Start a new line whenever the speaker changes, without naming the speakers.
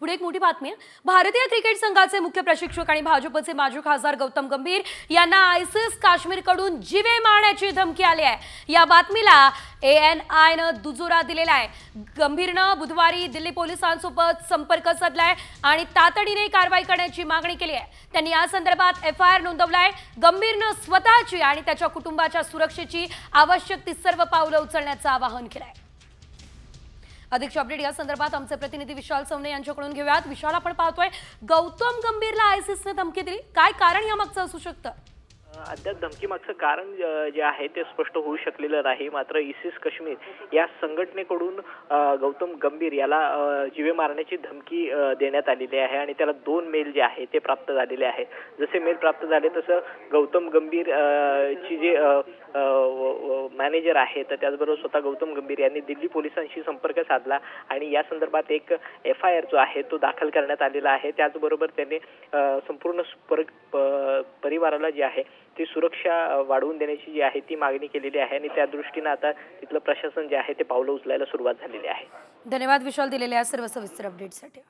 पुढे एक मोठी बातमी आहे। भारतीय क्रिकेट संघाचे मुख्य प्रशिक्षक आणि भाजपचे माजी खासदार गौतम गंभीर यांना आयसिस काश्मीरकडून जीवे मारण्याची धमकी आली आहे। या बातमीला ANI दुजोरा दिलेला आहे। गंभीरने बुधवारी दिल्ली पोलिसांसोबत संपर्क साधलाय आणि तातडीने कारवाई करण्याची मागणी केली आहे। त्यांनी या संदर्भात FIR नोंदवलाय। गंभीरने स्वतःची आणि त्याच्या कुटुंबाच्या सुरक्षेची आवश्यक ती सर्व पावलं उचलण्याचं आवाहन केलंय। अधिक अपडेट या संदर्भात आमचे प्रतिनिधी विशाल सवणे यांच्याकडून घेऊयात। विशाल, आपण पाहतोय गौतम गंभीरला आयसिसने धमकी दिली, काय कारण यामागचं असू शकतं?
अद्याप धमकीमागचं कारण जे आहे ते स्पष्ट होऊ शकलेलं नाही। मात्र ISIS काश्मीर या संघटनेकडून गौतम गंभीर याला जीवे मारण्याची धमकी देण्यात आलेली आहे आणि त्याला 2 मेल जे आहे ते प्राप्त झालेले आहेत। जसे मेल प्राप्त झाले तसं गौतम गंभीर ची जे मॅनेजर आहे तर त्याचबरोबर स्वतः गौतम गंभीर यांनी दिल्ली पोलिसांशी संपर्क साधला आणि या संदर्भात एक FIR जो आहे तो दाखल करण्यात आलेला आहे। त्याचबरोबर त्यांनी संपूर्ण परिवाराला जे आहे ती सुरक्षा वाढवून देण्याची जी आहे ती मागणी केलेली आहे आणि त्या दृष्टीने आता तिथलं प्रशासन जे आहे ते पावलं उचलायला सुरुवात झालेली आहे।
धन्यवाद विशाल, दिलेल्या सर्व सविस्तर अपडेटसाठी।